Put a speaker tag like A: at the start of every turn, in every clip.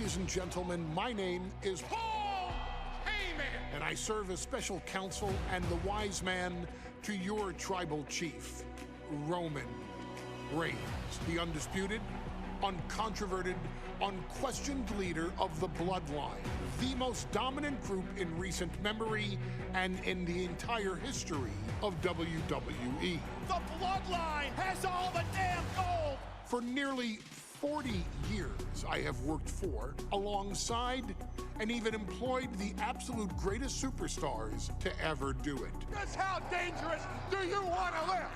A: Ladies and gentlemen, my name is Paul Heyman, and I serve as special counsel and the wise man to your tribal chief, Roman Reigns, the undisputed, uncontroverted, unquestioned leader of the Bloodline, the most dominant group in recent memory and in the entire history of WWE.
B: The Bloodline has all the damn gold!
A: For nearly 40 years, I have worked for, alongside, and even employed the absolute greatest superstars to ever do it.
B: Just how dangerous do you want to live?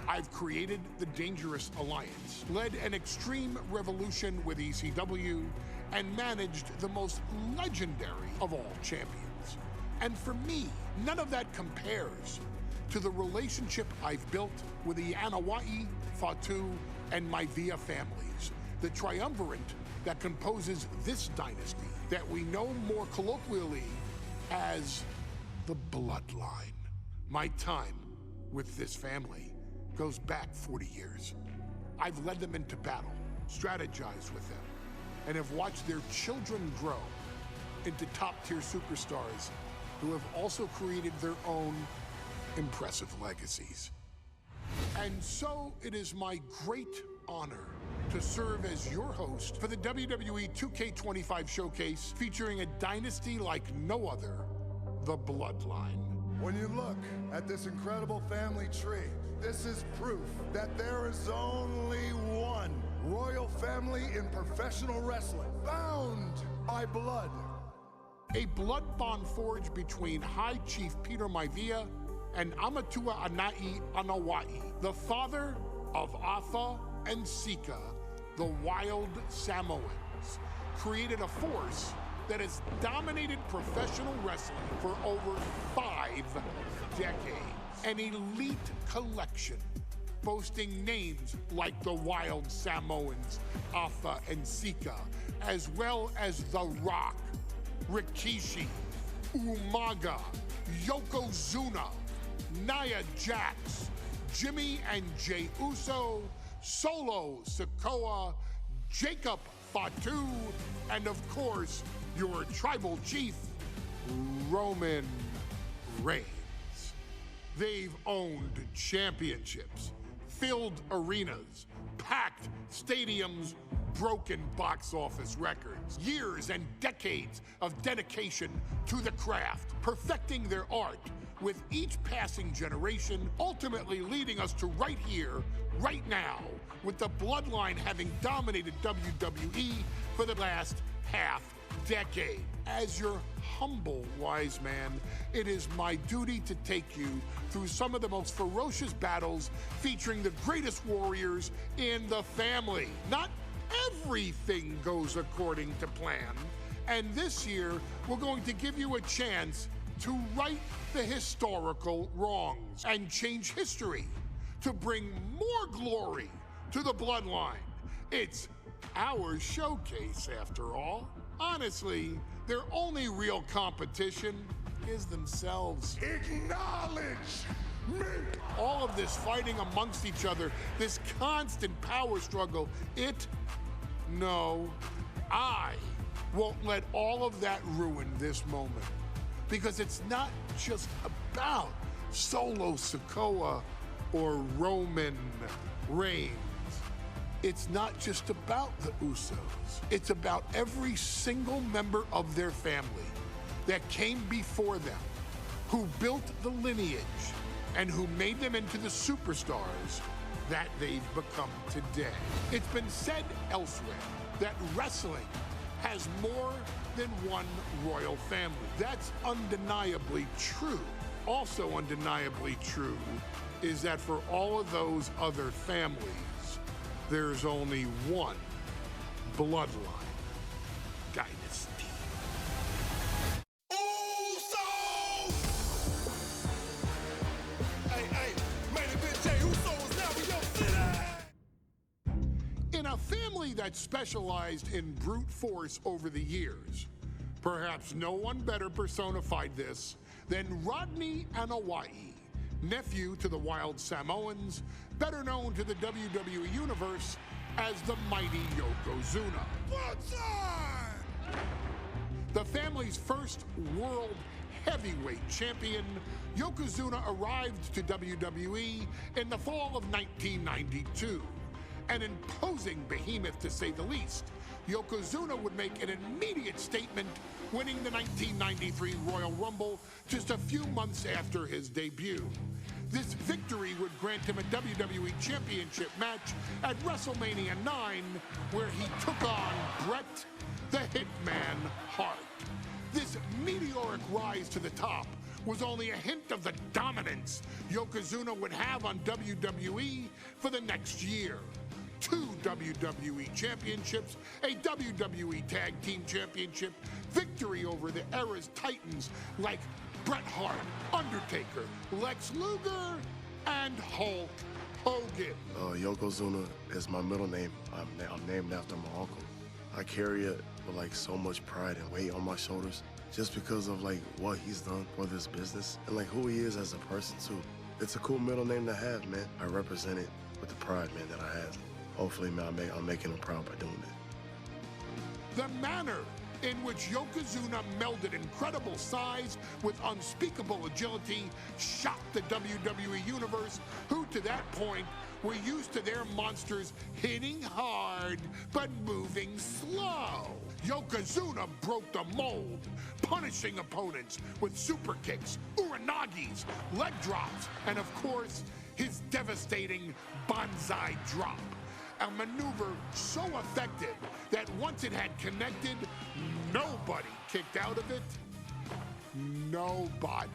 A: I've created the Dangerous Alliance, led an extreme revolution with ECW, and managed the most legendary of all champions. And for me, none of that compares to the relationship I've built with the Wwe, Fatu, and Wwe families, the triumvirate that composes this dynasty that we know more colloquially as the Bloodline. My time with this family goes back 40 years. I've led them into battle, strategized with them, and have watched their children grow into top-tier superstars who have also created their own impressive legacies. And so it is my great honor to serve as your host for the WWE 2K25 showcase featuring a dynasty like no other, the Bloodline.
C: When you look at this incredible family tree, this is proof that there is only one royal family in professional wrestling, bound by blood.
A: A blood bond forged between High Chief Peter Maivia and Amatua Anai Anawai, the father of Afa and Sika, the wild Samoans, created a force that has dominated professional wrestling for over 5 decades. An elite collection boasting names like the wild Samoans, Afa and Sika, as well as The Rock, Rikishi, Umaga, Yokozuna, Nia Jax, Jimmy and Jey Uso, Solo Sikoa, Jacob Fatu, and of course, your tribal chief, Roman Reigns. They've owned championships, filled arenas, packed stadiums, broken box office records, years and decades of dedication to the craft, perfecting their art with each passing generation, ultimately leading us to right here, right now, with the Bloodline having dominated WWE for the last half decade. As your humble wise man, it is my duty to take you through some of the most ferocious battles featuring the greatest warriors in the family. Not everything goes according to plan, and this year we're going to give you a chance to right the historical wrongs and change history to bring more glory to the Bloodline. It's our showcase, after all. Honestly, their only real competition is themselves.
C: Acknowledge me!
A: All of this fighting amongst each other, this constant power struggle, I won't let all of that ruin this moment. Because it's not just about Solo Sikoa or Roman Reigns. It's not just about the Usos. It's about every single member of their family that came before them, who built the lineage and who made them into the superstars that they've become today. It's been said elsewhere that wrestling has more than one royal family. That's undeniably true. Also undeniably true is that for all of those other families, there's only one Bloodline dynasty.
B: Uso! Hey, main event Jey Uso is now in your city!
A: In a family that specialized in brute force over the years, perhaps no one better personified this than Rodney Anawai, nephew to the Wild Samoans, better known to the WWE Universe as the mighty Yokozuna. The family's first world heavyweight champion, Yokozuna arrived to WWE in the fall of 1992. An imposing behemoth, to say the least, Yokozuna would make an immediate statement, winning the 1993 Royal Rumble just a few months after his debut. This victory would grant him a WWE Championship match at WrestleMania 9, where he took on Bret the Hitman Hart. This meteoric rise to the top was only a hint of the dominance Yokozuna would have on WWE for the next year. 2 WWE championships, a WWE Tag Team Championship, victory over the era's titans like Bret Hart, Undertaker, Lex Luger, and Hulk Hogan.
D: Yokozuna is my middle name. I'm named after my uncle. I carry it with like so much pride and weight on my shoulders just because of like what he's done for this business and like who he is as a person too. It's a cool middle name to have, man. I represent it with the pride, man, that I have. Hopefully, man, I'm making him proud by doing it.
A: The manner in which Yokozuna melded incredible size with unspeakable agility shocked the WWE Universe, who to that point were used to their monsters hitting hard but moving slow. Yokozuna broke the mold, punishing opponents with super kicks, uranagis, leg drops, and of course, his devastating banzai drop. A maneuver so effective that once it had connected, nobody kicked out of it. Nobody.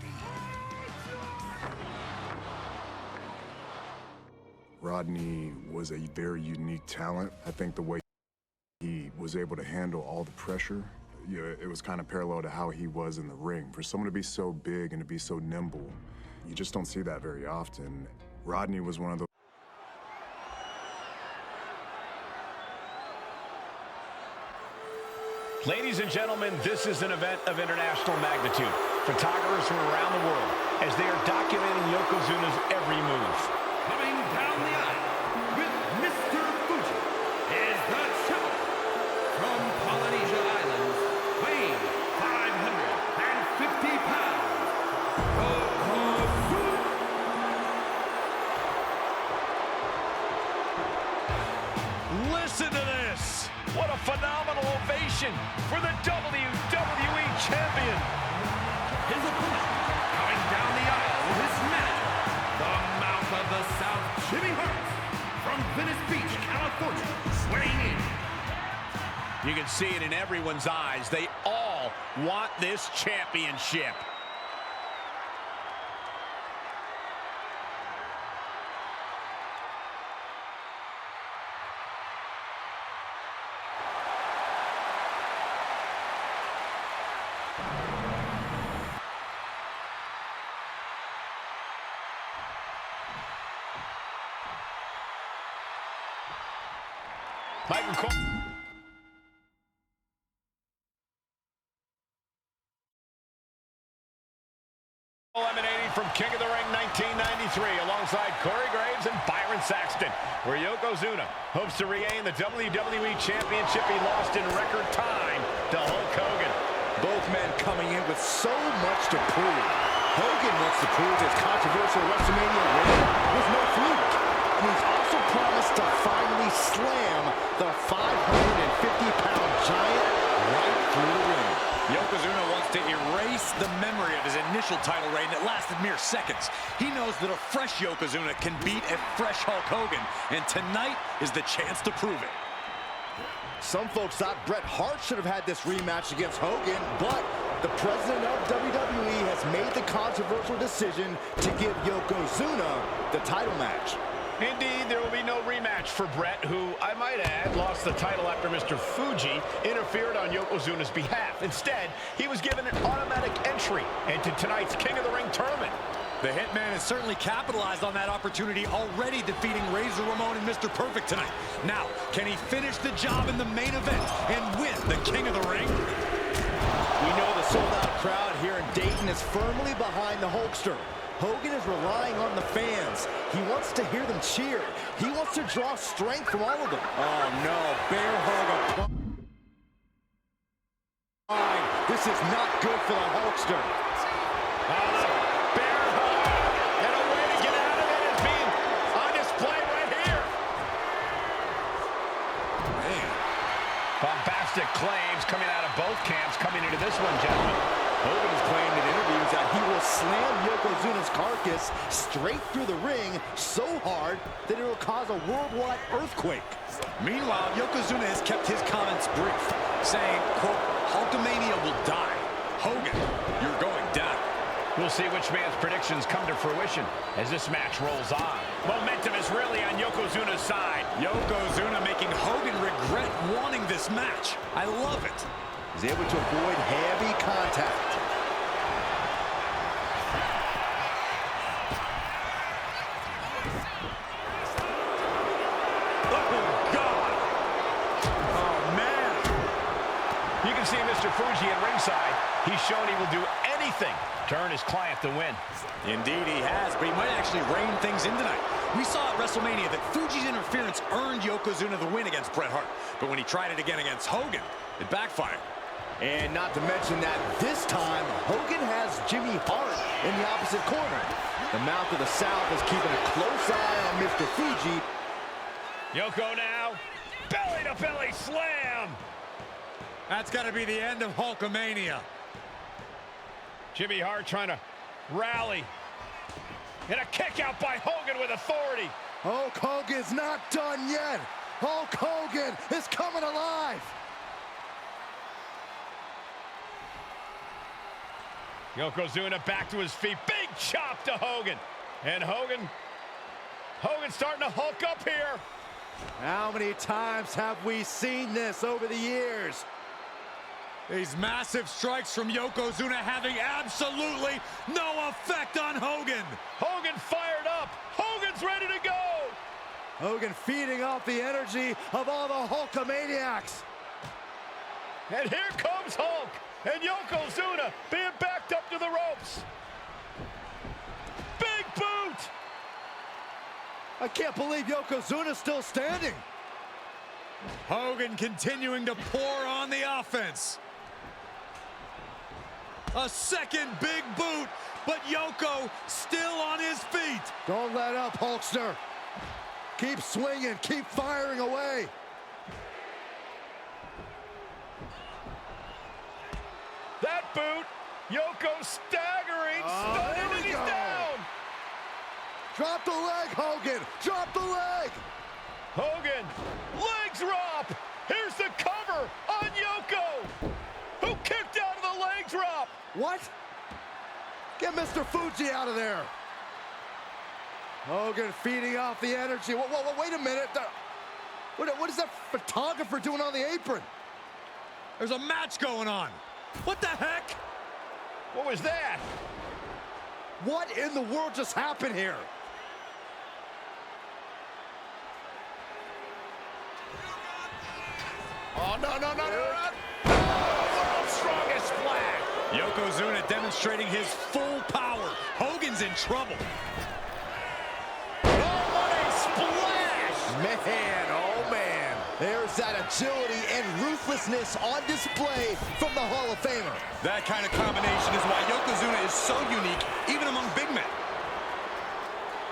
E: Rodney was a very unique talent. I think the way he was able to handle all the pressure, it was kind of parallel to how he was in the ring. For someone to be so big and to be so nimble, you just don't see that very often. Rodney was one of those.
F: Ladies and gentlemen, this is an event of international magnitude. Photographers from around the world as they are documenting Yokozuna's every move.
B: Coming down the aisle with Mr. Fuji is the challenger from Polynesia Islands, weighing 550 pounds, Yokozuna.
F: Listen to this! What a phenomenal ovation for the WWE Champion!
B: His opponent coming down the aisle with his manager, the mouth of the South, Jimmy Hart, from Venice Beach, California, weighing in.
F: You can see it in everyone's eyes. They all want this championship. Eliminating from King of the Ring 1993 alongside Corey Graves and Byron Saxton, where Yokozuna hopes to regain the WWE Championship he lost in record time to Hulk Hogan.
G: Both men coming in with so much to prove. Hogan wants to prove his controversial WrestleMania win was no fluke. And he's also promised to finally slam the 550-pound giant right through the ring.
H: Yokozuna wants to erase the memory of his initial title reign that lasted mere seconds. He knows that a fresh Yokozuna can beat a fresh Hulk Hogan, and tonight is the chance to prove it.
G: Some folks thought Bret Hart should have had this rematch against Hogan, but the president of WWE has made the controversial decision to give Yokozuna the title match.
F: Indeed, there will be no rematch for Bret, who, I might add, lost the title after Mr. Fuji interfered on Yokozuna's behalf. Instead, he was given an automatic entry into tonight's King of the Ring tournament.
H: The Hitman has certainly capitalized on that opportunity, already defeating Razor Ramon and Mr. Perfect tonight. Now, can he finish the job in the main event and win the King of the Ring?
G: We know the sold-out crowd here in Dayton is firmly behind the Hulkster. Hogan is relying on the fans. He wants to hear them cheer. He wants to draw strength from all of them. Oh no, bear hug. This is not good for the Hulkster.
F: Bear hug, and a way to get out of it is being on display right here.
G: Man.
F: Bombastic claims coming out of both camps coming into this one, gentlemen.
G: Hogan has claimed in interviews that he will slam Yokozuna's carcass straight through the ring so hard that it will cause a worldwide earthquake.
H: Meanwhile, Yokozuna has kept his comments brief, saying, quote, Hulkamania will die. Hogan, you're going down.
F: We'll see which man's predictions come to fruition as this match rolls on. Momentum is really on Yokozuna's side.
H: Yokozuna making Hogan regret wanting this match. I love it.
G: He's able to avoid heavy contact.
F: You can see Mr. Fuji at ringside. He's shown he will do anything to earn his client the win.
H: Indeed he has, but he might actually rein things in tonight. We saw at WrestleMania that Fuji's interference earned Yokozuna the win against Bret Hart. But when he tried it again against Hogan, it backfired.
G: And not to mention that this time, Hogan has Jimmy Hart in the opposite corner. The mouth of the South is keeping a close eye on Mr. Fuji.
F: Yoko now, belly-to-belly slam.
H: That's got to be the end of Hulkamania.
F: Jimmy Hart trying to rally. And a kick out by Hogan with authority.
G: Hulk Hogan's not done yet. Hulk Hogan is coming alive.
F: Yokozuna back to his feet. Big chop to Hogan. And Hogan's starting to hulk up here.
G: How many times have we seen this over the years?
H: These massive strikes from Yokozuna having absolutely no effect on Hogan.
F: Hogan fired up. Hogan's ready to go.
G: Hogan feeding off the energy of all the Hulkamaniacs.
F: And here comes Hulk. And Yokozuna being backed up to the ropes. Big boot.
G: I can't believe Yokozuna's still standing.
H: Hogan continuing to pour on the offense. A second big boot, but Yoko still on his feet.
G: Don't let up, Hulkster. Keep swinging, keep firing away.
F: That boot, Yoko staggering, stunning, and he's down.
G: Drop the leg, Hogan, drop the leg.
F: Hogan, leg drop. Here's the cover on Yoko, who kicked out of the leg drop.
G: What? Get Mr. Fuji out of there. Hogan feeding off the energy. Whoa, wait a minute. What is that photographer doing on the apron?
H: There's a match going on. What the heck?
F: What was that?
G: What in the world just happened here?
F: Oh, no. World's strongest flag.
H: Yokozuna demonstrating his full power. Hogan's in trouble.
F: Oh, what a splash!
G: Man, oh man. There's that agility and ruthlessness on display from the Hall of Famer.
H: That kind of combination is why Yokozuna is so unique, even among big men.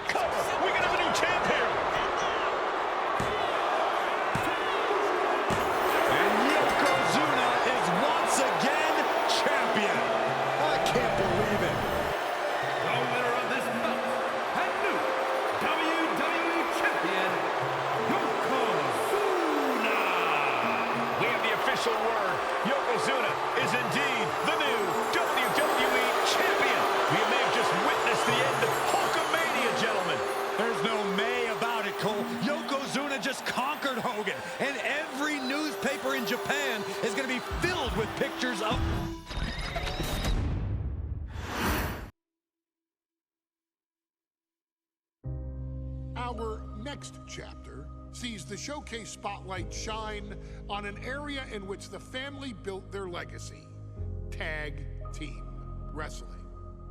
F: Cover. We can have a new champ here.
H: And Yokozuna is once again champion.
G: I can't believe it.
B: The winner of this bout and new WWE Champion, Yokozuna.
F: We have the official word. Yokozuna is indeed the new WWE Champion. We may have just witnessed the end of Hulkamania, gentlemen.
H: There's no may about it, Cole. Yokozuna just conquered Hogan, and every newspaper in Japan is going to be filled with pictures of...
A: Our next chapter sees the showcase spotlight shine on an area in which the family built their legacy: tag team wrestling.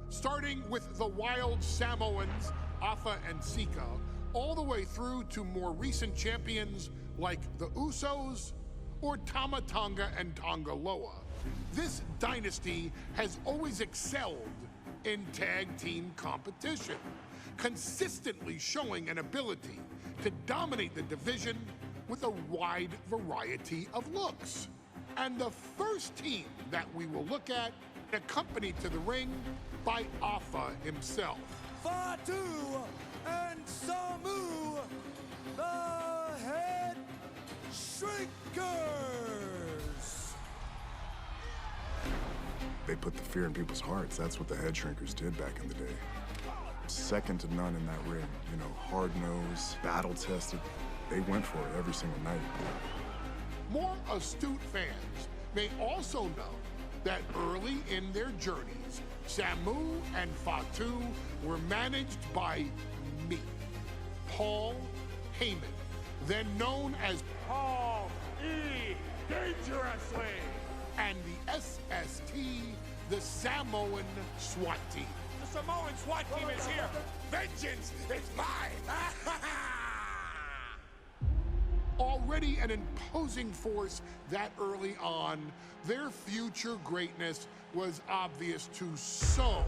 A: Starting with the Wild Samoans, Afa and Sika, all the way through to more recent champions like the Usos or Tama Tonga and Tonga Loa. This dynasty has always excelled in tag team competition, consistently showing an ability to dominate the division with a wide variety of looks. And the first team that we will look at, accompanied to the ring by Alpha himself.
G: Fatu and Samu, the Head Shrinkers.
E: They put the fear in people's hearts. That's what the Head Shrinkers did back in the day. Second to none in that ring. You know, hard-nosed, battle-tested. They went for it every single night.
A: More astute fans may also know that early in their journeys, Samu and Fatu were managed by me, Paul Heyman, then known as
B: Paul E. Dangerously.
A: and the SST, the Samoan SWAT team.
B: The Samoan SWAT team is here. Vengeance is mine.
A: Already an imposing force that early on, their future greatness was obvious to so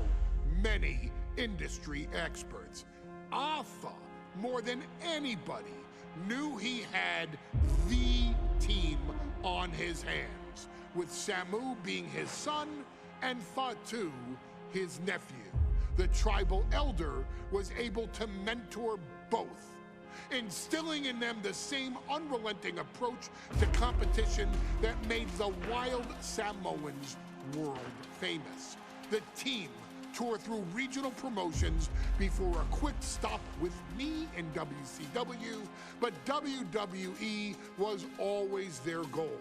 A: many industry experts. Alpha, more than anybody, knew he had the team on his hands, with Samu being his son and Fatu his nephew. The tribal elder was able to mentor both, instilling in them the same unrelenting approach to competition that made the wild Samoans world famous. The team toured through regional promotions before a quick stop with me in WCW, but WWE was always their goal.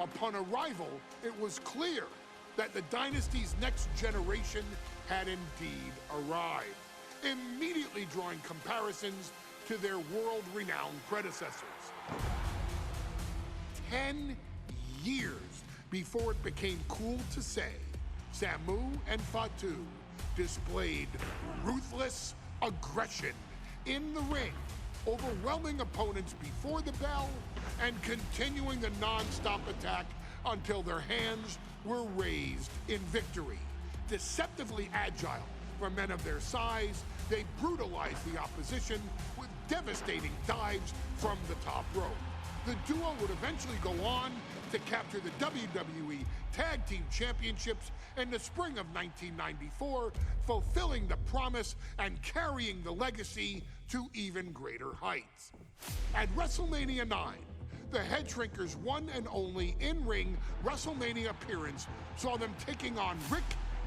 A: Upon arrival, it was clear that the dynasty's next generation had indeed arrived, immediately drawing comparisons to their world-renowned predecessors. 10 years before it became cool to say, Samu and Fatu displayed ruthless aggression in the ring, overwhelming opponents before the bell and continuing the non-stop attack until their hands were raised in victory. Deceptively agile for men of their size, they brutalized the opposition with devastating dives from the top rope. The duo would eventually go on to capture the WWE Tag Team Championships in the spring of 1994, fulfilling the promise and carrying the legacy to even greater heights. At WrestleMania 9, the Head Shrinkers' one and only in-ring WrestleMania appearance saw them taking on Rick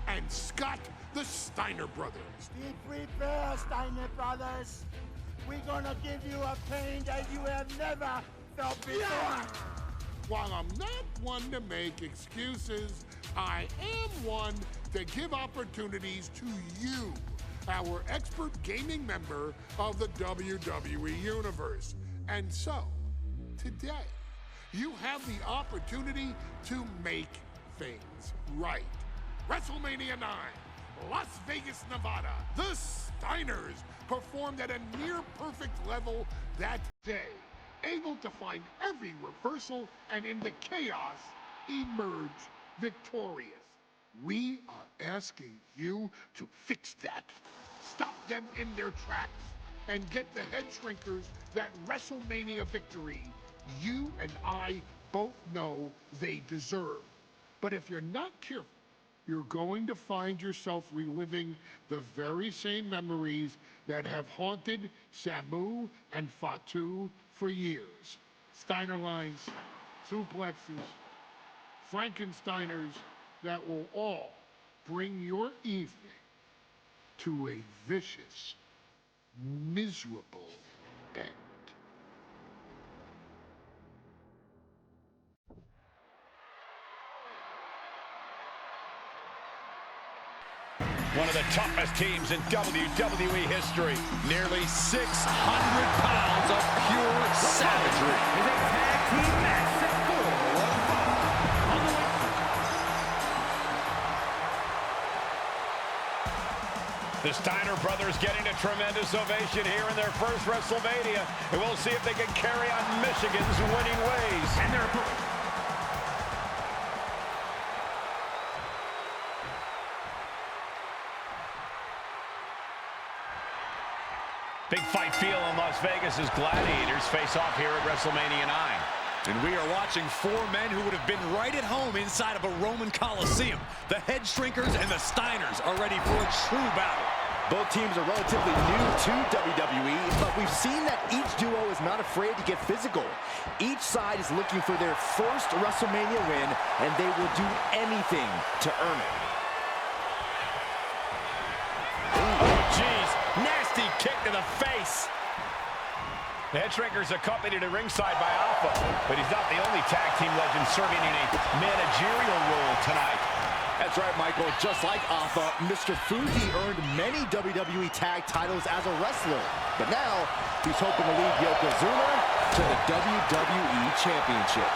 A: and Scott, the Steiner brothers.
I: Be prepared, Steiner brothers. We're gonna give you a pain that you have never felt before.
A: While I'm not one to make excuses, I am one to give opportunities to you, our expert gaming member of the WWE Universe. And so, today, you have the opportunity to make things right. WrestleMania 9, Las Vegas, Nevada. The Steiners performed at a near-perfect level that day, able to find every reversal and in the chaos emerge victorious. We are asking you to fix that. Stop them in their tracks and get the Head Shrinkers that WrestleMania victory you and I both know they deserve. But if you're not careful, you're going to find yourself reliving the very same memories that have haunted Samu and Fatu for years. Steiner lines, suplexes, Frankensteiners that will all bring your evening to a vicious, miserable end.
F: One of the toughest teams in WWE history.
H: Nearly 600 pounds of pure savagery.
B: Is a tag team match set for one fall. On the way.
F: The Steiner brothers getting a tremendous ovation here in their first WrestleMania. And we'll see if they can carry on Michigan's winning ways. And their big fight feel in Las Vegas as Gladiators face off here at WrestleMania 9.
H: And we are watching four men who would have been right at home inside of a Roman Coliseum. The Head Shrinkers and the Steiners are ready for a true battle.
G: Both teams are relatively new to WWE, but we've seen that each duo is not afraid to get physical. Each side is looking for their first WrestleMania win, and they will do anything to earn it.
F: Oh, jeez. Nasty kick to the face. The Head Shrinkers accompanied at ringside by Alpha, but he's not the only tag team legend serving in a managerial role tonight.
G: That's right, Michael. Just like Alpha, Mr. Fuji earned many WWE tag titles as a wrestler, but now he's hoping to lead Yokozuna to the WWE Championship.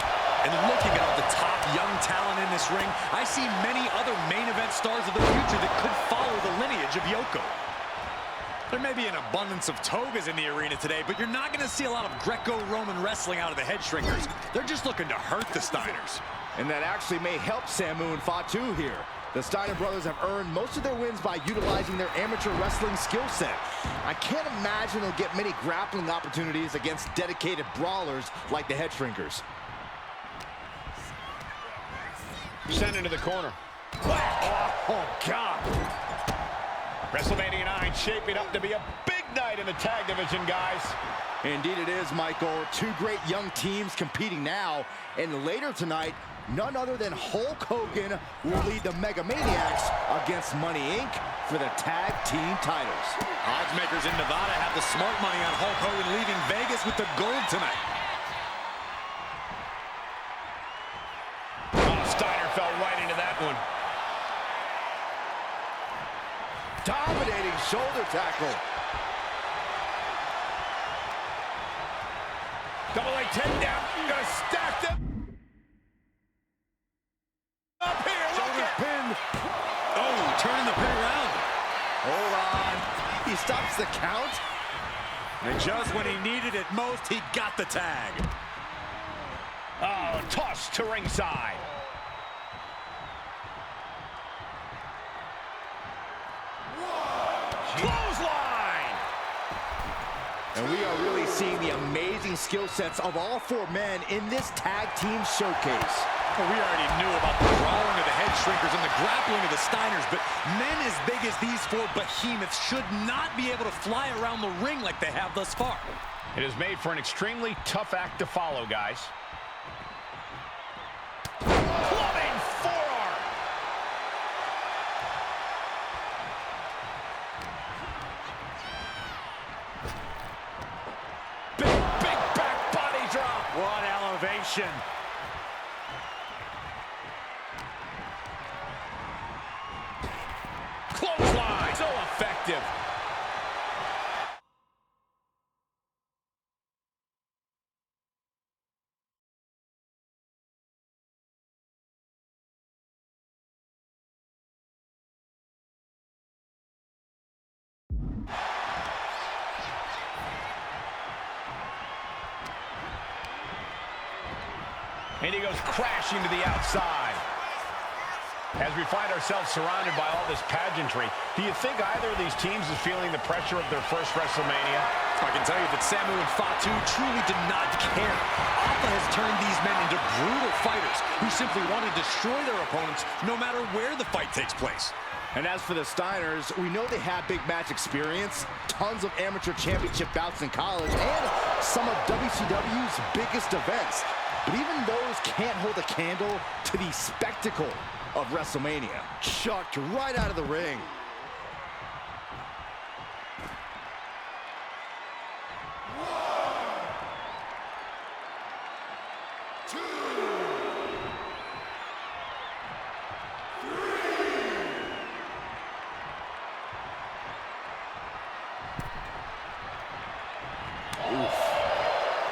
H: And looking at all the top young talent in this ring, I see many other main event stars of the future that could follow the lineage of Yoko. There may be an abundance of togas in the arena today, but you're not going to see a lot of Greco-Roman wrestling out of the Head Shrinkers. They're just looking to hurt the Steiners.
G: And that actually may help Samu and Fatu here. The Steiner brothers have earned most of their wins by utilizing their amateur wrestling skill set. I can't imagine they'll get many grappling opportunities against dedicated brawlers like the Head Shrinkers.
F: Sent into the corner. Oh, God. WrestleMania 9 shaping up to be a big night in the tag division, guys.
G: Indeed it is, Michael. Two great young teams competing now. And later tonight, none other than Hulk Hogan will lead the Mega Maniacs against Money Inc. for the tag team titles.
H: Odds makers in Nevada have the smart money on Hulk Hogan leaving Vegas with the gold tonight.
F: Oh, Steiner fell right into that one.
G: Dominating shoulder tackle.
F: Double leg 10 down. Gonna stack them. Up here.
G: Shoulder pin.
H: Oh, turning the pin around.
G: Hold on. He stops the count.
H: And just when he needed it most, he got the tag.
F: Oh, toss to ringside. Clothesline!
G: And we are really seeing the amazing skill sets of all four men in this tag team showcase.
H: Well, we already knew about the brawling of the Head Shrinkers and the grappling of the Steiners, but men as big as these four behemoths should not be able to fly around the ring like they have thus far.
F: It is made for an extremely tough act to follow, guys. Clubbing forearm! Big back body drop!
H: What elevation!
F: Clothesline! So effective! And he goes crashing to the outside. As we find ourselves surrounded by all this pageantry, do you think either of these teams is feeling the pressure of their first WrestleMania?
H: I can tell you that Samu and Fatu truly did not care. Alpha has turned these men into brutal fighters who simply want to destroy their opponents no matter where the fight takes place.
G: And as for the Steiners, we know they have big match experience, tons of amateur championship bouts in college, and some of WCW's biggest events. But even those can't hold a candle to the spectacle of WrestleMania. Chucked right out of the ring.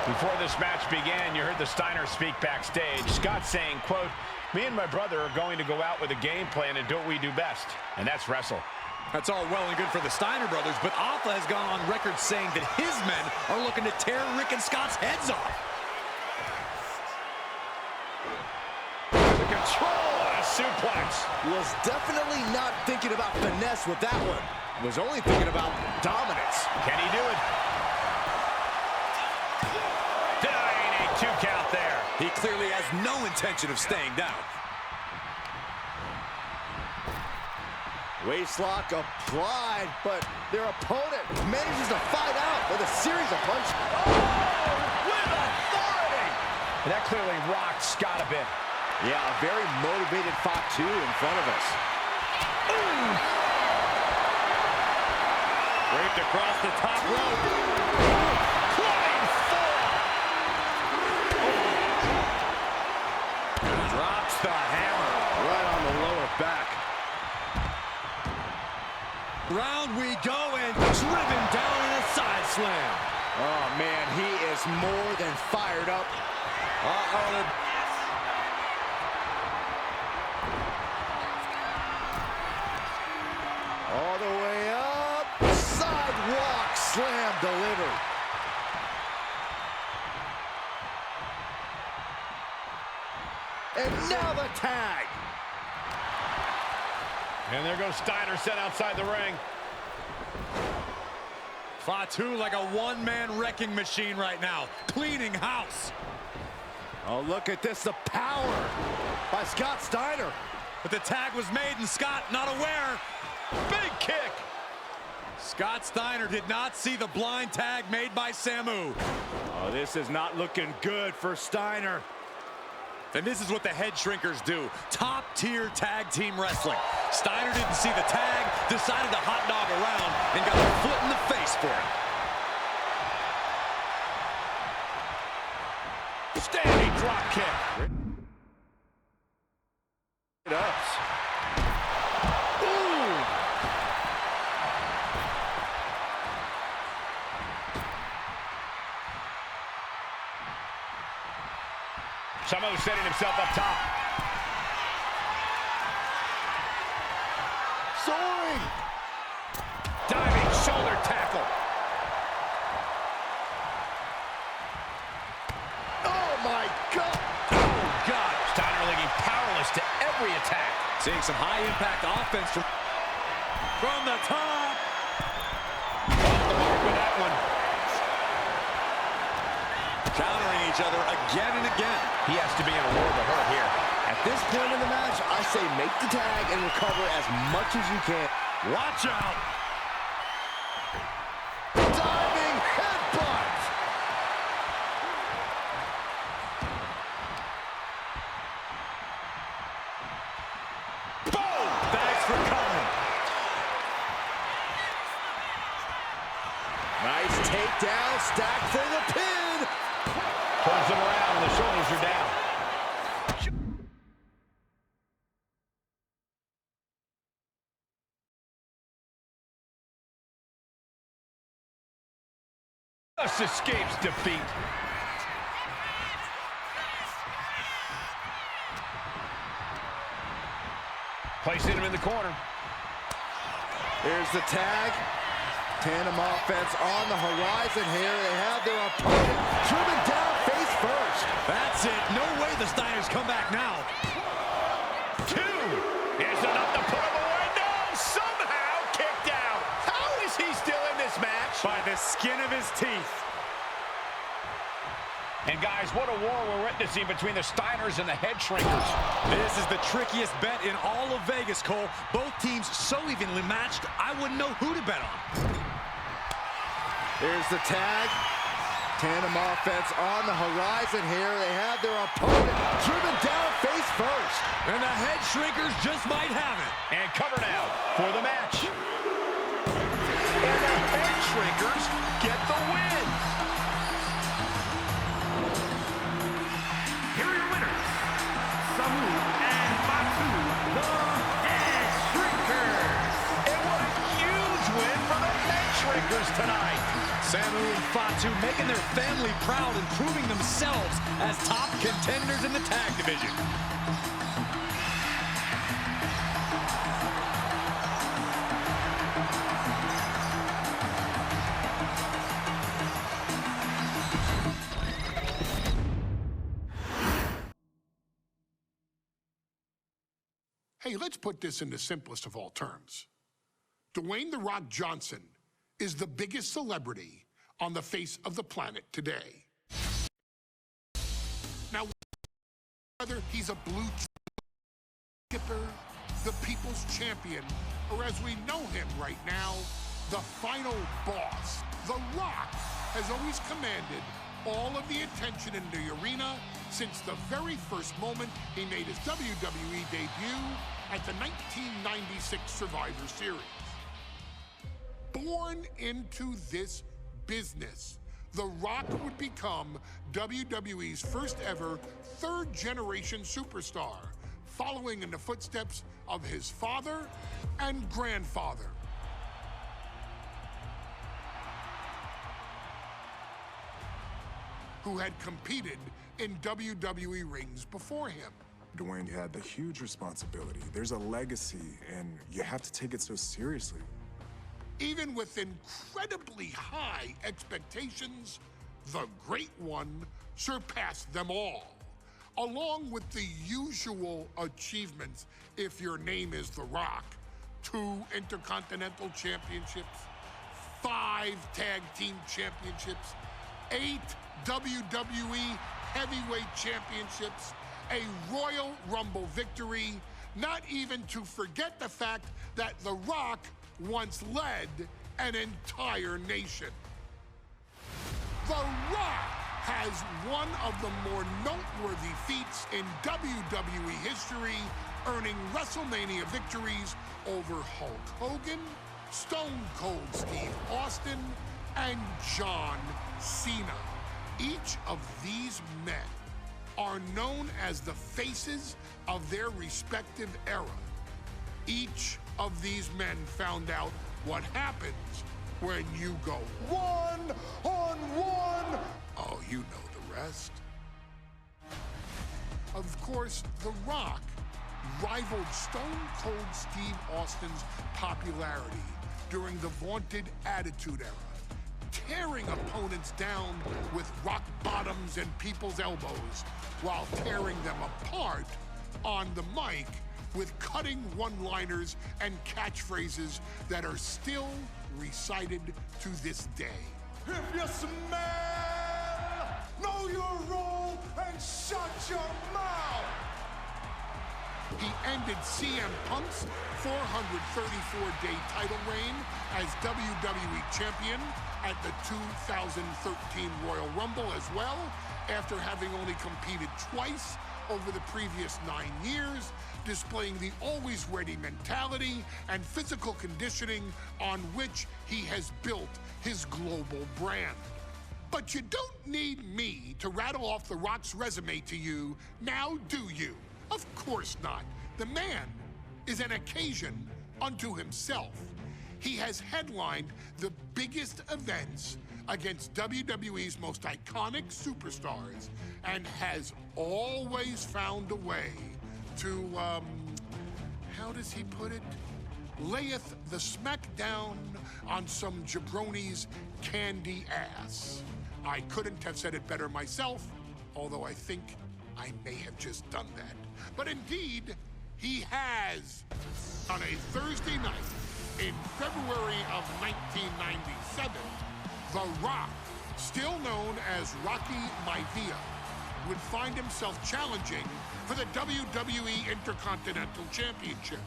F: Before this match began, you heard the Steiner speak backstage. Scott saying, quote, "Me and my brother are going to go out with a game plan and do what we do best, and that's wrestle."
H: That's all well and good for the Steiner brothers, but Alpha has gone on record saying that his men are looking to tear Rick and Scott's heads off.
F: The control and a suplex.
G: Was definitely not thinking about finesse with that one. Was only thinking about dominance.
F: Can he do it? Denying a 2 count there.
H: He clearly has no intention of staying down.
G: Waistlock applied, but their opponent manages to fight out with a series of punches.
F: Oh, with authority. That clearly rocked Scott a bit.
G: Yeah, a very motivated Fatu in front of us.
F: Ooh.
H: Draped across the top rope.
F: Flying forearm.
H: Drops the hammer.
G: Right on the lower back.
H: Round we go, and driven down in a side slam.
G: Oh, man, he is more than fired up. All the way up. Sidewalk slam delivered. And now the tag.
F: And there goes Steiner set outside the ring.
H: Fatu like a one-man wrecking machine right now, cleaning house.
G: Oh, look at this, the power by Scott Steiner.
H: But the tag was made and Scott not aware.
F: Big kick.
H: Scott Steiner did not see the blind tag made by Samu.
G: Oh, this is not looking good for Steiner.
H: And this is what the head shrinkers do. Top-tier tag team wrestling. Steiner didn't see the tag, decided to hot dog around, and got a foot in the face for it.
F: Standing drop kick.
G: Ups.
F: Samu setting himself up top.
G: Soaring.
F: Diving shoulder tackle.
G: Oh, my God.
F: Oh, God. Steiner looking powerless to every attack.
H: Seeing some high-impact offense from the top.
F: Off the mark with that one.
H: Countering each other again and again.
F: He has to be in a world of hurt here.
G: At this point in the match, I say make the tag and recover as much as you can.
H: Watch out.
G: Diving headbutt.
F: Boom!
H: Thanks for coming.
G: Nice takedown, stack for the pin.
F: Pulls him around and the shoulders are down. Just escapes defeat. Placing him in the corner.
G: Here's the tag. Tandem offense on the horizon here. They have their opponent driven down face first.
H: That's it. No way the Steiners come back now.
F: 2 is enough to put him away. No! Somehow kicked out. How is he still in this match?
H: By the skin of his teeth.
F: And guys, what a war we're witnessing between the Steiners and the Head Shrinkers.
H: This is the trickiest bet in all of Vegas, Cole. Both teams so evenly matched, I wouldn't know who to bet on.
G: Here's the tag. Tandem offense on the horizon here. They have their opponent driven down face first.
H: And the Head Shrinkers just might have it.
F: And cover now for the match. And the Head Shrinkers get the win.
B: Here are your winners, Samu and Fatu, the Head Shrinkers.
F: And what a huge win for the Head Shrinkers tonight.
H: Samu and Fatu making their family proud and proving themselves as top contenders in the tag division.
A: Hey, let's put this in the simplest of all terms. Dwayne "The Rock" Johnson is the biggest celebrity on the face of the planet today. Now, whether he's a blue skipper, the people's champion, or as we know him right now, the final boss, The Rock has always commanded all of the attention in the arena since the very first moment he made his WWE debut at the 1996 Survivor Series. Born into this business, The Rock would become WWE's first ever third-generation superstar, following in the footsteps of his father and grandfather. Who had competed in WWE rings before him.
E: Dwayne had the huge responsibility. There's a legacy, and you have to take it so seriously.
A: Even with incredibly high expectations, the Great One surpassed them all, along with the usual achievements if your name is The Rock: 2 Intercontinental Championships, 5 Tag Team Championships, 8 WWE Heavyweight Championships, a Royal Rumble victory, not even to forget the fact that The Rock once led an entire nation. The Rock has one of the more noteworthy feats in WWE history, earning WrestleMania victories over Hulk Hogan, Stone Cold Steve Austin, and John Cena. Each of these men are known as the faces of their respective era. Each of these men found out what happens when you go one-on-one. Oh, you know the rest. Of course, The Rock rivaled Stone Cold Steve Austin's popularity during the vaunted Attitude Era, tearing opponents down with rock bottoms and people's elbows, while tearing them apart on the mic with cutting one-liners and catchphrases that are still recited to this day.
C: If you smell, know your role and shut your mouth.
A: He ended CM Punk's 434-day title reign as WWE Champion at the 2013 Royal Rumble as well, after having only competed twice over the previous 9 years, displaying the always-ready mentality and physical conditioning on which he has built his global brand. But you don't need me to rattle off The Rock's resume to you, now do you? Of course not. The man is an occasion unto himself. He has headlined the biggest events against WWE's most iconic superstars and has always found a way to, how does he put it? Layeth the smackdown on some jabroni's candy ass. I couldn't have said it better myself, although I think I may have just done that. But indeed, he has. On a Thursday night in February of 1997, The Rock, still known as Rocky Maivia, would find himself challenging for the WWE Intercontinental Championship.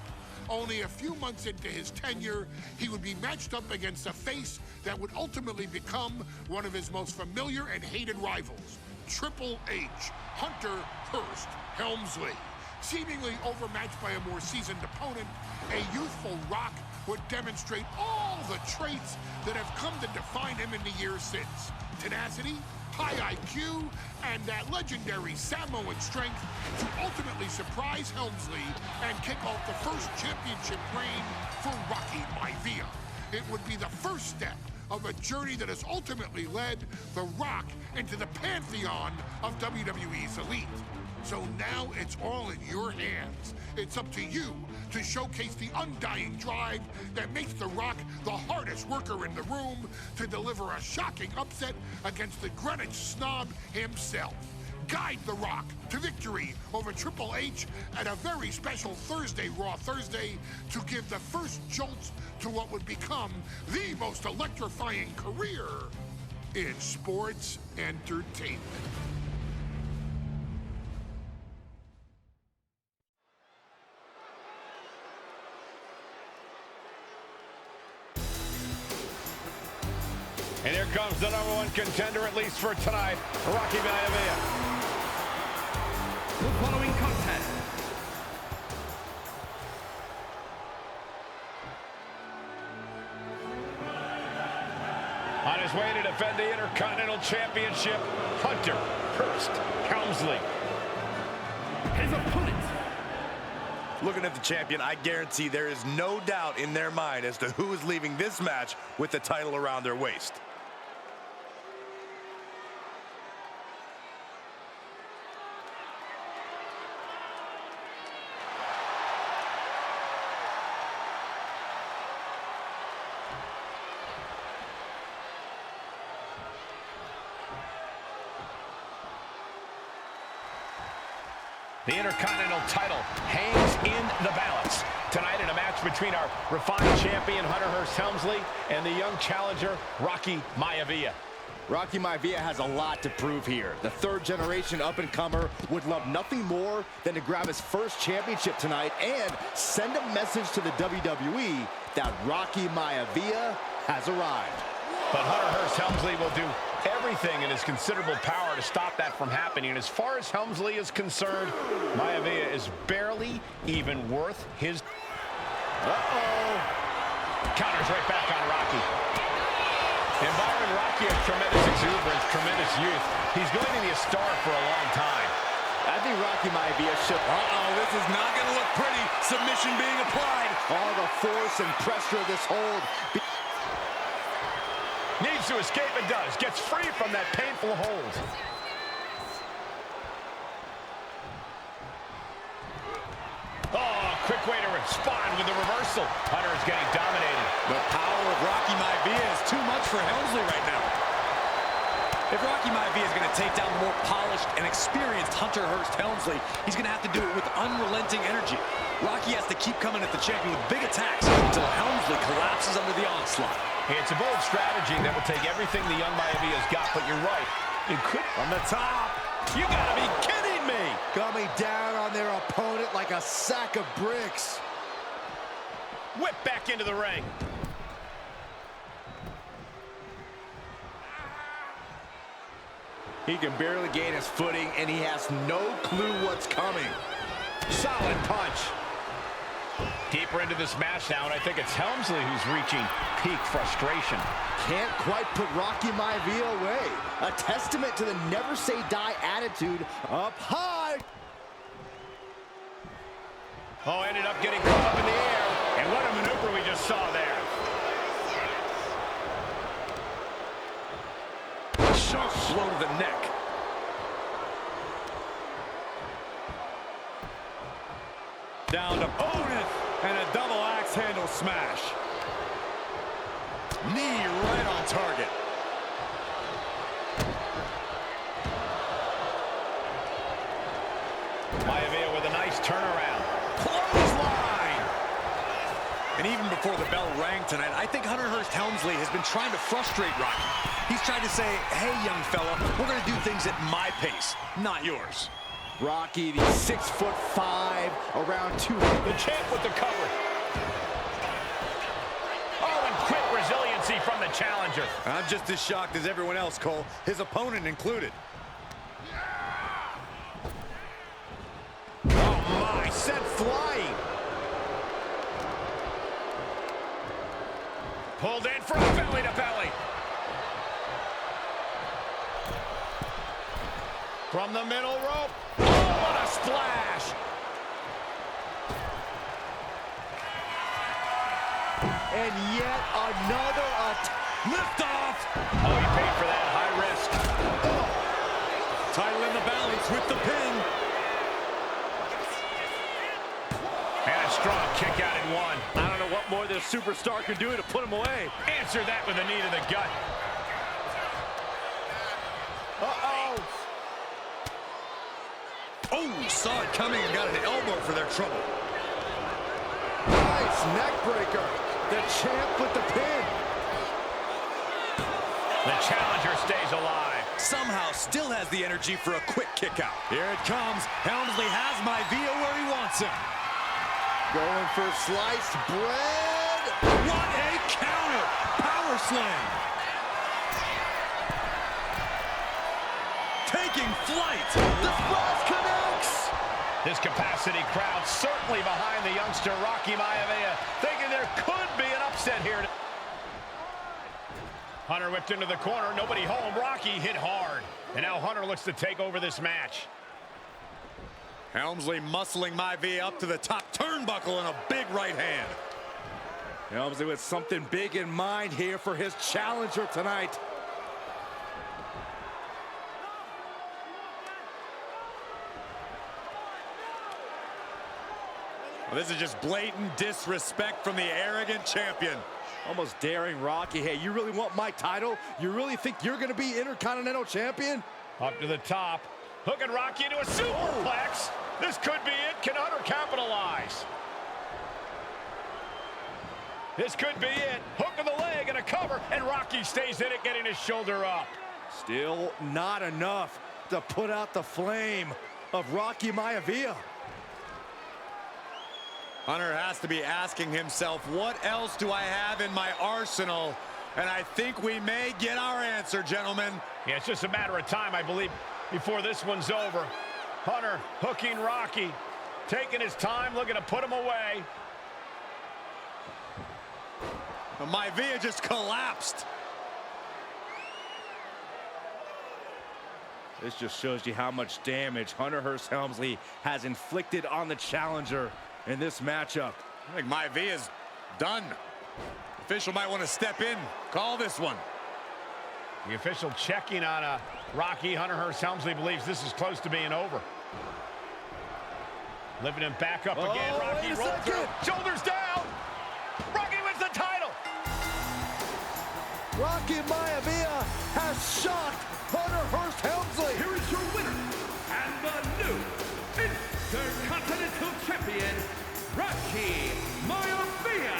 A: Only a few months into his tenure, he would be matched up against a face that would ultimately become one of his most familiar and hated rivals, Triple H, Hunter Hearst Helmsley. Seemingly overmatched by a more seasoned opponent, a youthful Rock would demonstrate all the traits that have come to define him in the years since. Tenacity, high IQ, and that legendary Samoan strength to ultimately surprise Helmsley and kick off the first championship reign for Rocky Maivia. It would be the first step of a journey that has ultimately led The Rock into the pantheon of WWE's elite. So now it's all in your hands. It's up to you to showcase the undying drive that makes The Rock the hardest worker in the room to deliver a shocking upset against the Greenwich snob himself. guide The Rock to victory over Triple H and a very special Thursday, Raw Thursday, to give the first jolt to what would become the most electrifying career in sports entertainment.
F: And here comes the #1 contender, at least for tonight, Rocky Maivia.
B: The following contest
F: on his way to defend the Intercontinental Championship, Hunter Hearst Helmsley.
B: His opponent.
G: Looking at the champion, I guarantee there is no doubt in their mind as to who is leaving this match with the title around their waist.
F: The Intercontinental title hangs in the balance. Tonight in a match between our refined champion, Hunter Hearst Helmsley, and the young challenger, Rocky Maivia.
G: Rocky Maivia has a lot to prove here. The third-generation up-and-comer would love nothing more than to grab his first championship tonight and send a message to the WWE that Rocky Maivia has arrived.
F: But Hunter Hearst Helmsley will do everything in his considerable power to stop that from happening. And as far as Helmsley is concerned, Maivia is barely even worth his... Counters right back on Rocky. And Byron, Rocky has tremendous exuberance, tremendous youth. He's going to be a star for a long time.
G: I think Rocky Maivia should...
H: This is not going to look pretty. Submission being applied.
G: All the force and pressure of this hold.
F: Needs to escape and does. Gets free from that painful hold. Oh, quick way to respond with the reversal. Hunter is getting dominated.
H: The power of Rocky Maivia is too much for Helmsley right now. If Rocky Maivia is going to take down the more polished and experienced Hunter Hearst Helmsley, he's going to have to do it with unrelenting energy. Rocky has to keep coming at the champion with big attacks until Helmsley collapses under the onslaught.
F: It's a bold strategy that will take everything the young Maivia's got, but you're right. It could...
G: On the top.
F: You gotta be kidding me!
G: Coming down on their opponent like a sack of bricks.
F: Whip back into the ring.
G: He can barely gain his footing, and he has no clue what's coming.
F: Solid punch. Deeper into this match now, and I think it's Helmsley who's reaching peak frustration.
G: Can't quite put Rocky Maivia away. A testament to the never-say-die attitude up high.
F: Oh, ended up getting caught up in the air. And what a maneuver we just saw there.
H: A sharp blow to the neck. Down to opponent. And a double axe handle smash. Knee right on target.
F: Maivia with a nice turnaround.
H: Clothesline! And even before the bell rang tonight, I think Hunter Hearst Helmsley has been trying to frustrate Rocky. He's trying to say, hey, young fella, we're going to do things at my pace, not yours.
G: Rocky, the 6'5", around 200.
F: The champ with the cover. Oh, and quick resiliency from the challenger.
H: I'm just as shocked as everyone else, Cole, his opponent included.
F: Oh, my, sent flying. Pulled in from belly to belly. From the middle rope. Oh, what a splash.
G: And yet another lift off.
F: Oh, he paid for that. High risk.
H: Title in the balance with the pin.
F: And a strong kick out in one.
H: I don't know what more this superstar can do to put him away.
F: Answer that with a knee to the gut.
G: Uh-oh.
H: Oh, saw it coming and got an elbow for their trouble.
G: Nice neck breaker. The champ with the pin.
F: The challenger stays alive.
H: Somehow still has the energy for a quick kick out. Here it comes. Helmsley has Maivia where he wants him.
G: Going for sliced bread.
H: What a counter. Power slam. Taking flight.
G: The splash connects.
F: This capacity crowd certainly behind the youngster Rocky Maivia, thinking there could be an upset here. Hunter whipped into the corner, nobody home. Rocky hit hard. And now Hunter looks to take over this match.
H: Helmsley muscling Maivia up to the top turnbuckle and a big right hand.
G: Helmsley with something big in mind here for his challenger tonight.
H: Well, this is just blatant disrespect from the arrogant champion.
G: Almost daring Rocky. Hey, you really want my title? You really think you're going to be Intercontinental Champion?
F: Up to the top. Hooking Rocky into a superplex. This could be it. Can Hunter capitalize? This could be it. Hook of the leg and a cover. And Rocky stays in it, getting his shoulder up.
G: Still not enough to put out the flame of Rocky Maivia.
H: Hunter has to be asking himself, what else do I have in my arsenal? And I think we may get our answer, gentlemen.
F: Yeah, it's just a matter of time, I believe, before this one's over. Hunter hooking Rocky, taking his time, looking to put him away.
H: Maivia just collapsed.
G: This just shows you how much damage Hunter Hearst Helmsley has inflicted on the challenger in this matchup.
H: I think Maivia's done. The official might want to step in, call this one.
F: The official checking on Rocky. Hunter Hearst Helmsley believes this is close to being over. Lifting him back up again. Rocky rolled through. Shoulders down. Rocky wins the title.
G: Rocky Maivia has shocked Hunter Hearst Helmsley.
B: Here is your winner and the new Intercontinental Champion, Rocky Maivia.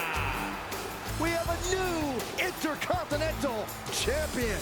G: We have a new Intercontinental Champion.